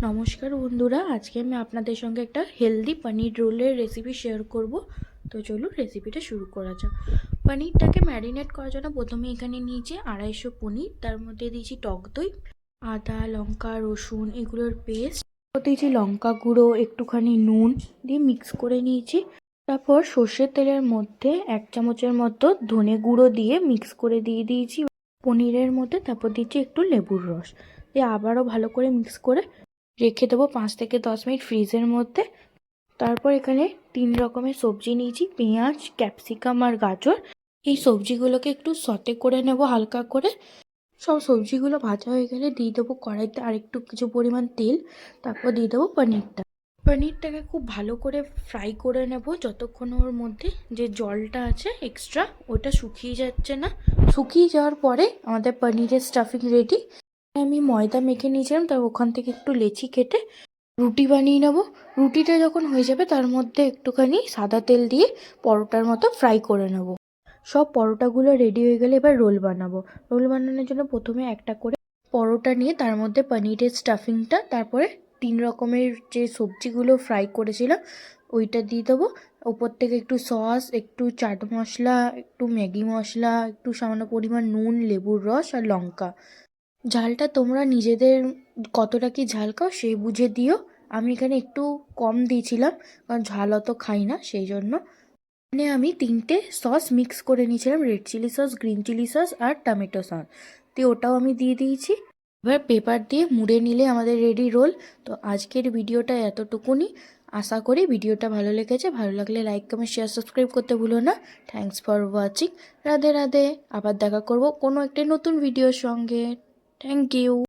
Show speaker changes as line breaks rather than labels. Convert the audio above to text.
নমস্কার বন্ধুরা, আজকে আমি আপনাদের সঙ্গে একটা হেলদি পনির রোলের রেসিপি শেয়ার করব। তো চলুন রেসিপিটা শুরু করা যাক। পনিরটাকে ম্যারিনেট করার জন্য প্রথমে এখানে নিয়েছি 250 পনির। তার মধ্যে দিয়েছি টক দই, আদা লঙ্কা রসুন এগুলোর পেস্ট, দিয়েছি লঙ্কা গুঁড়ো, একটুখানি নুন দিয়ে মিক্স করে নিয়েছি। তারপর সর্ষের তেলের মধ্যে 1 চামচের মতো ধনে গুঁড়ো দিয়ে মিক্স করে দিয়ে দিয়েছি পনিরের মধ্যে। তারপর দিচ্ছি একটু লেবুর রস দিয়ে আবারও ভালো করে মিক্স করে রেখে দেবো 5 থেকে 10 মিনিট ফ্রিজের মধ্যে। তারপর এখানে 3 রকমের সবজি নিয়েছি, পেঁয়াজ, ক্যাপসিকাম আর গাজর। এই সবজিগুলোকে একটু সতে করে নেব হালকা করে। সব সবজিগুলো ভাজা হয়ে গেলে দিয়ে দেবো কড়াইতে আরেকটু কিছু পরিমাণ তেল। তারপর দিয়ে দেবো পনিরটাকে খুব ভালো করে ফ্রাই করে নেব যতক্ষণ ওর মধ্যে যে জলটা আছে এক্সট্রা ওটা শুকিয়ে যাচ্ছে না। শুকিয়ে যাওয়ার পরে আমাদের পনিরের স্টাফিং রেডি। আমি ময়দা মেখে নিয়েছিলাম, তার ওখান থেকে একটু লেচি কেটে রুটি বানিয়ে নেব। রুটিটা যখন হয়ে যাবে তার মধ্যে একটুখানি সাদা তেল দিয়ে পরোটার মতো ফ্রাই করে নেব। সব পরোটাগুলো রেডি হয়ে গেলে এবার রোল বানাবো। রোল বানানোর জন্য প্রথমে একটা করে পরোটা নিয়ে তার মধ্যে পনিরের স্টাফিংটা, তারপরে 3 রকমের যে সবজিগুলো ফ্রাই করেছিলাম ওইটা দিয়ে দেবো। ওপর থেকে একটু সস, একটু চাট মশলা, একটু ম্যাগি মশলা, একটু সামান্য পরিমাণ নুন, লেবুর রস আর লঙ্কা। ঝালটা তোমরা নিজেদের কতটা কি ঝাল খাও সেই বুঝে দিও। আমি এখানে একটু কম দিয়েছিলাম কারণ ঝাল অত খাই না, সেই জন্য। এখানে আমি 3টে সস মিক্স করে নিয়েছিলাম, red chilli sauce, green chilli sauce আর টমেটো সস দিয়ে ওটাও আমি দিয়ে দিয়েছি। এবার পেপার দিয়ে মুড়ে নিলে আমাদের রেডি রোল। তো আজকের ভিডিওটা এতটুকুনি। আশা করি ভিডিওটা ভালো লেগেছে। ভালো লাগলে লাইক কমেন্ট শেয়ার সাবস্ক্রাইব করতে ভুলো না। Thanks for watching. Radhe Radhe. আবার দেখা করব কোনো একটা নতুন ভিডিওর সঙ্গে। Thank you.